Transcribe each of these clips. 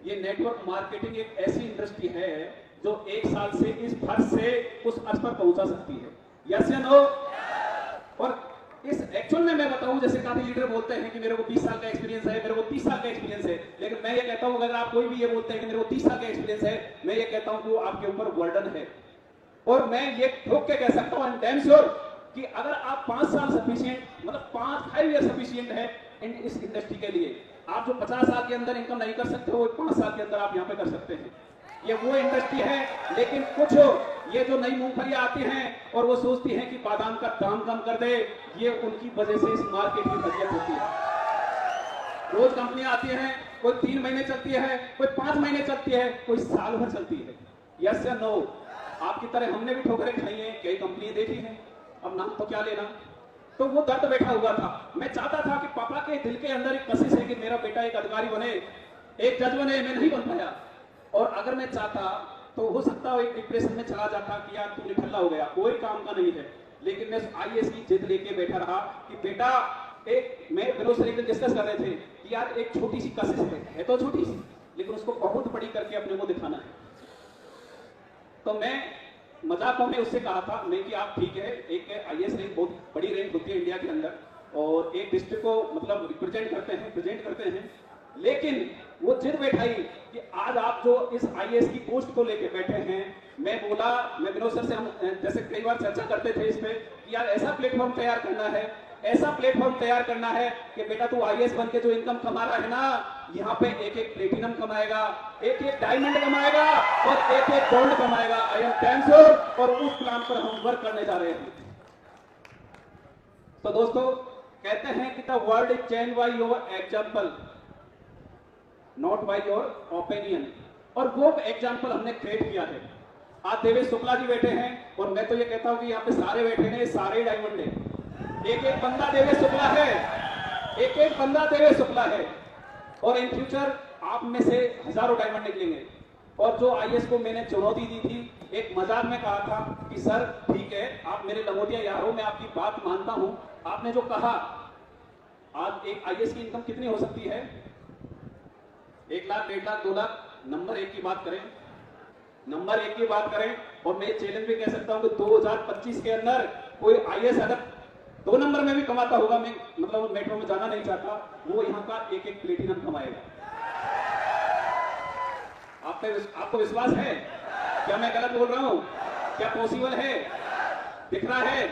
ये network marketing एक ऐसी इंडस्ट्री है जो एक साल से इस फर्श से उस अर्थ पर पहुंचा सकती है। यस या नो? और इस एक्चुअल में मैं बताऊं, जैसे काफी लीडर बोलते हैं कि मेरे को 20 साल का एक्सपीरियंस है, मेरे को 30 साल का एक्सपीरियंस है, लेकिन मैं ये कहता हूं अगर आप कोई भी ये बोलते हैं कि मेरे को 30 साल का एक्सपीरियंस है, मैं ये कहता हूं कि वो आपके ऊपर बर्डन है। और मैं ये ठोक के कह सकता हूं, आई एम डैम श्योर कि अगर आप 5 साल सफिशिएंट, मतलब 5 ईयर सफिशिएंट है इस इंडस्ट्री के लिए, आप जो 50 साल के अंदर इनकम नहीं कर सकते वो 5 साल के अंदर आप यहाँ पे कर सकते हैं। ये वो इंडस्ट्री है। लेकिन कुछ ये जो नई मूंगफलियां आती हैं और वो सोचती हैं कि बादाम का दाम कम कर दे, ये उनकी वजह से इस मार्केट की वजह होती है। रोज कंपनियां आती हैं, कोई 3 महीने चलती है, कोई 5 महीने चलती है, कोई साल भर चलती है। यस या नो? आपकी तरह हमने भी ठोकरें खाई हैं, कई कंपनियां देखी हैं, अब नाम तो क्या लेना। तो वो दर्द बैठा हुआ था। मैं चाहता था कि पापा के दिल के अंदर एक कशिश है कि मेरा बेटा एक अधिकारी बने, एक जज बने, मैं नहीं बन पाया। और अगर मैं चाहता तो हो सकता है एक डिप्रेशन में चला जाता कि यार तू निठल्ला हो गया, कोई काम का नहीं है। लेकिन मैं आईएएस की जिद लेके बैठा रहा कि बेटा, एक मैं विनोद सर डिस्कस कर रहे थे कि यार एक छोटी सी कशिश है तो छोटी सी, लेकिन उसको बहुत बड़ी करके अपने को दिखाना है। तो मैं मजाकों में उससे कहा था मैं कि आप ठीक है, एक आईएएस रैंक बहुत बड़ी रैंक होती है इंडिया के अंदर और एक डिस्ट्रिक्ट को मतलब रिप्रेजेंट करते हैं, लेकिन वो जिद बैठाई कि आज आप जो इस आईएएस की पोस्ट को लेके बैठे हैं, मैं विनोद सर से हम जैसे कई बार चर्चा करते थे इस पे कि यार ऐसा प्लेटफॉर्म तैयार करना है, ऐसा प्लेटफॉर्म तैयार करना है कि बेटा तू आईएएस बन के जो इनकम कमा रहा है ना, यहाँ पे एक एक प्लेटिनम कमाएगा, एक एक डायमंड कमाएगा और एक एक गोल्ड कमाएगा। I am damn sure. और उस प्लान पर हम वर्क करने जा रहे हैं। तो दोस्तों, कहते हैं कि the world is change by your example, not by your opinion. और वो एग्जाम्पल हमने क्रिएट किया है। आज देवेश शुक्ला जी बैठे हैं और मैं तो ये कहता हूं कि यहाँ पे सारे बैठे हैं, सारे डायमंड है। एक एक बंदा देवेश शुक्ला है, एक एक बंदा देवेश शुक्ला है। और इन फ्यूचर आप में से हजारों डायमंड निकलेंगे। और जो आईएएस को मैंने चुनौती दी थी, एक मजाक में कहा था कि सर ठीक है, आप मेरे लंगोटिया यार हो, मैं आपकी बात मानता हूं। आपने जो कहा, आज एक आईएएस की इनकम कितनी हो सकती है? 1 लाख, 1.5 लाख, 2 लाख। नंबर 1 की बात करें, नंबर 1 की बात करें। और मैं चैलेंज भी कह सकता हूं कि 2025 के अंदर कोई आईएएस अगर 2 नंबर में भी कमाता होगा, मैं मतलब मेट्रो में जाना नहीं चाहता, वो यहाँ का एक एक प्लेटिनम कमाएगा। आपको विश्वास है? क्या मैं गलत बोल रहा हूं? क्या पॉसिबल है? दिख रहा है?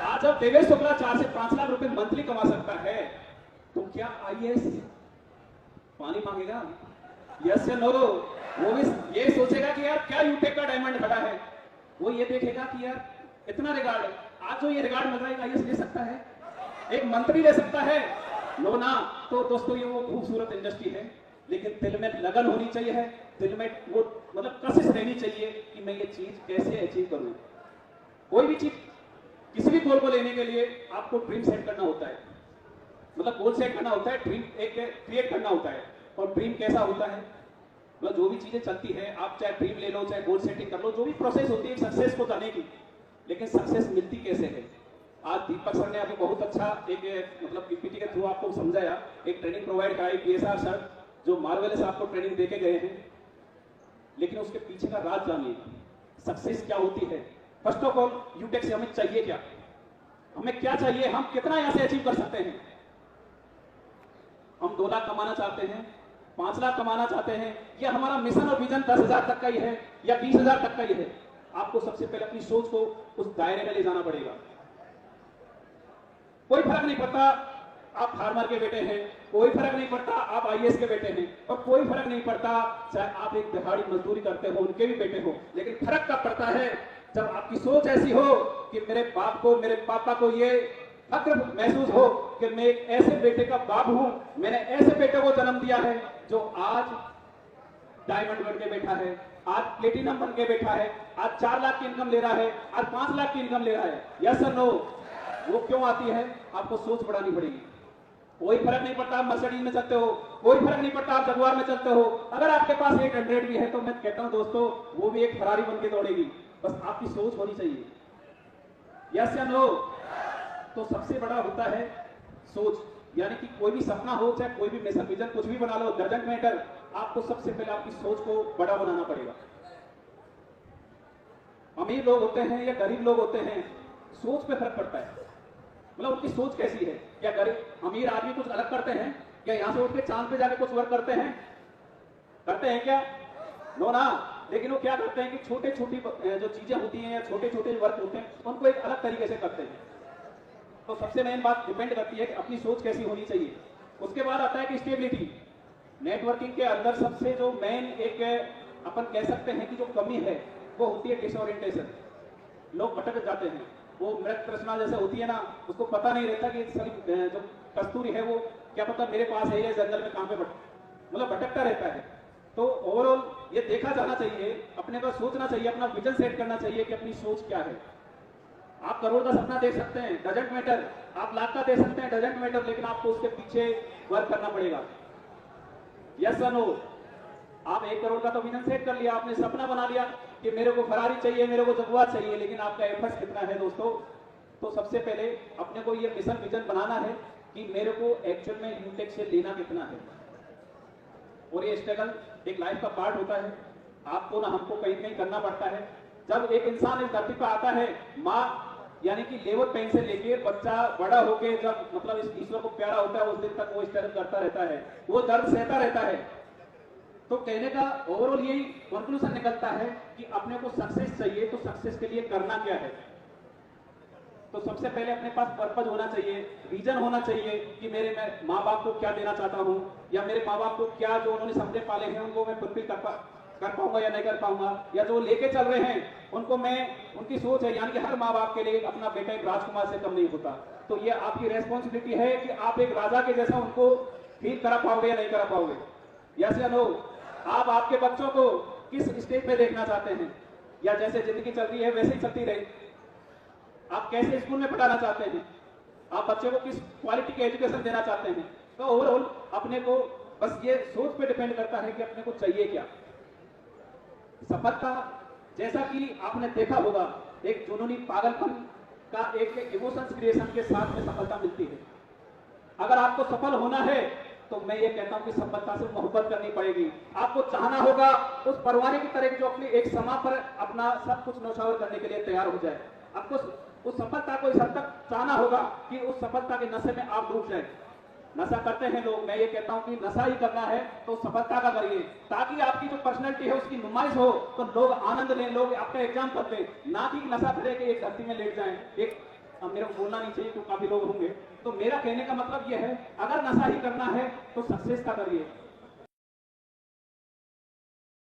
आज जब देवेश शुक्ला 4 से 5 लाख रुपए मंथली कमा सकता है, तो क्या आईएएस पानी मांगेगा? यस या नो? वो भी ये सोचेगा कि यार क्या यूटेक का डायमंड खड़ा है, वो ये देखेगा कि यार इतना रिगार्ड है। आज जो ये रिगार्ड मिल रहा है, आईएएस ले सकता है, एक मंत्री ले सकता है, नो ना? तो दोस्तों, ये वो खूबसूरत इंडस्ट्री है, लेकिन दिल में लगन होनी चाहिए है, दिल में वो मतलब कशिश रहनी चाहिए कि मैं ये चीज कैसे अचीव करूं। कोई भी चीज, किसी भी गोल को लेने के लिए आपको ड्रीम सेट करना होता है, मतलब गोल सेट करना होता है, ड्रीम एक क्रिएट करना होता है। और ड्रीम कैसा होता है, मतलब जो भी चीजें चलती है, आप चाहे ड्रीम ले लो, चाहे गोल सेटिंग कर लो, जो भी प्रोसेस होती है सक्सेस को जाने की, लेकिन सक्सेस मिलती कैसे है? आज दीपक सर ने अभी बहुत अच्छा एक मतलब पीपीटी के थ्रू आपको समझाया, एक ट्रेनिंग प्रोवाइड कराई, पीएसआर सर जो मार्वेलस आपको ट्रेनिंग देके गए हैं। लेकिन उसके पीछे का राज जानिए, सक्सेस क्या होती है। फर्स्ट ऑफ ऑल, यूटेक से हमें चाहिए क्या, हमें क्या चाहिए, हम कितना यहां से अचीव कर सकते हैं। हम 2 लाख कमाना चाहते हैं, 5 लाख कमाना चाहते हैं, या हमारा मिशन और विजन 10,000 तक का ही है या 20,000 तक का ही है। आपको सबसे पहले अपनी सोच को उस दायरे में ले जाना पड़ेगा। कोई फर्क नहीं पड़ता आप फार्मर के बेटे हैं, कोई फर्क नहीं पड़ता आप आईएएस के बेटे हैं, और कोई फर्क नहीं पड़ता चाहे आप एक दिहाड़ी मजदूरी करते हो, उनके भी बेटे हो। लेकिन फर्क कब पड़ता है? जब आपकी सोच ऐसी हो कि मेरे बाप को, मेरे पापा को ये फक्र महसूस हो कि मैं एक ऐसे बेटे का बाप हूं, मैंने ऐसे बेटे को जन्म दिया है जो आज डायमंड बन के बैठा है, आज प्लेटिनम बन के बैठा है, आज 4 लाख की इनकम ले रहा है, आज 5 लाख की इनकम ले रहा है। यस और नो? वो क्यों आती है? आपको सोच बढ़ानी पड़ेगी। कोई फर्क नहीं पड़ता आप मर्सिडीज में चलते हो, कोई फर्क नहीं पड़ता आप जगुआर में चलते हो, अगर आपके पास 800 भी है तो मैं कहता हूं दोस्तों, वो भी एक फरारी बन के दौड़ेगी। बस आपकी सोच होनी चाहिए। यस या नो? तो सबसे बड़ा होता है सोच, यानी कि कोई भी सपना हो, चाहे कोई भी मिशन विजन कुछ भी बना लो, डजंट मैटर, आपको सबसे पहले आपकी सोच को बड़ा बनाना पड़ेगा। अमीर लोग होते हैं या गरीब लोग होते हैं, सोच पे फर्क पड़ता है, मतलब उनकी सोच कैसी है। क्या गरीब अमीर आदमी कुछ अलग करते हैं क्या? यहां से उठ के चांद पे जाके कुछ वर्क करते हैं क्या? नो ना। लेकिन वो क्या करते हैं कि छोटे छोटी जो चीजें होती हैं या छोटे छोटे वर्क होते हैं उनको एक अलग तरीके से करते हैं। तो सबसे मेन बात डिपेंड करती है कि अपनी सोच कैसी होनी चाहिए। उसके बाद आता है कि स्टेबिलिटी। नेटवर्किंग के अंदर सबसे जो मेन एक अपन कह सकते हैं कि जो कमी है वो होती है डिसओरिएंटेशन। लोग भटक जाते हैं, वो मृत तृष्णा जैसे होती है ना, उसको पता नहीं रहता कि सारी जो कस्तूरी है वो क्या पता मेरे पास है या जंगल में कहां पे मतलब भटकता रहता है। तो ओवरऑल ये देखा जाना चाहिए, अपने पास सोचना चाहिए, अपना विजन सेट करना चाहिए कि अपनी सोच क्या है। आप करोड़ का सपना देख सकते हैं, डजंट मैटर। आप लाख का दे सकते हैं, डजंट मैटर, लेकिन आपको उसके पीछे वर्क करना पड़ेगा। यस और नो? आप 1 करोड़ का तो विजन सेट कर लिया, आपने सपना बना लिया कि मेरे को फरारी चाहिए, मेरे को जगुआर चाहिए, लेकिन आपका एफर्ट्स कितना है दोस्तों? तो सबसे पहले अपने को ये मिशन विजन बनाना है कि मेरे को एक्चुअल में यूटेक से लेना कितना है। और ये स्ट्रगल एक लाइफ का पार्ट होता है, आपको ना हमको कहीं कहीं करना पड़ता है। जब एक इंसान इस धरती पर आता है, माँ यानी कि लेबर पेन से लेके बच्चा बड़ा होके जब मतलब इस ईश्वर को प्यारा होता है, उस दिन तक वो स्ट्रगल करता रहता है, वो दर्द सहता रहता है। तो कहने का ओवरऑल यही कंक्लूजन निकलता है कि अपने को सक्सेस चाहिए, तो सक्सेस के लिए करना क्या है? तो सबसे पहले अपने पास पर्पज होना चाहिए, रीजन होना चाहिए कि मेरे मैं माँ बाप को क्या देना चाहता हूँ, या मेरे माँ बाप को क्या जो उन्होंने सपने पाले हैं उनको मैं फुलफिल कर पाऊंगा या नहीं कर पाऊंगा, या जो लेके चल रहे हैं उनको मैं, उनकी सोच है, यानी कि हर माँ बाप के लिए अपना बेटा एक राजकुमार से कम नहीं होता। तो ये आपकी रेस्पॉन्सिबिलिटी है कि आप एक राजा के जैसा उनको फील करा पाओगे या नहीं करा पाओगे। यस या नो? आप आपके बच्चों को किस स्टेज पे देखना चाहते हैं, या जैसे जिंदगी चल रही है वैसे ही चलती रहे? आप कैसे स्कूल में पढ़ाना चाहते हैं? आप बच्चों को किस क्वालिटी की एजुकेशन देना चाहते हैं? तो ओवरऑल अपने को बस ये सोच पे डिपेंड करता है कि अपने को चाहिए क्या। सफलता जैसा कि आपने देखा होगा, एक जुनूनी पागलपन का एक इमोशंस क्रिएशन के साथ में सफलता मिलती है। अगर आपको सफल होना है तो मैं ये कहता हूं कि सफलता से मोहब्बत करनी पड़ेगी। आपको चाहना होगा उस परवाने की तरह जो अपनी एक समा पर अपना सब कुछ नौछावर करने के लिए तैयार हो जाए। आपको उस सफलता को इस हद तक चाहना होगा कि उस सफलता के नशे में आप डूब जाए। नशा करते हैं लोग, मैं ये कहता हूं कि नशा ही करना है तो सफलता का करिए, ताकि आपकी जो पर्सनैलिटी है उसकी नुमाइश हो, तो लोग आनंद लें, लोग आपका एग्जाम कर लें, ना कि नशा करे कि एक धरती में लेट जाएं। एक मेरे को बोलना नहीं चाहिए क्योंकि काफी लोग होंगे, तो मेरा कहने का मतलब यह है, अगर नशा ही करना है तो सक्सेस का करिए।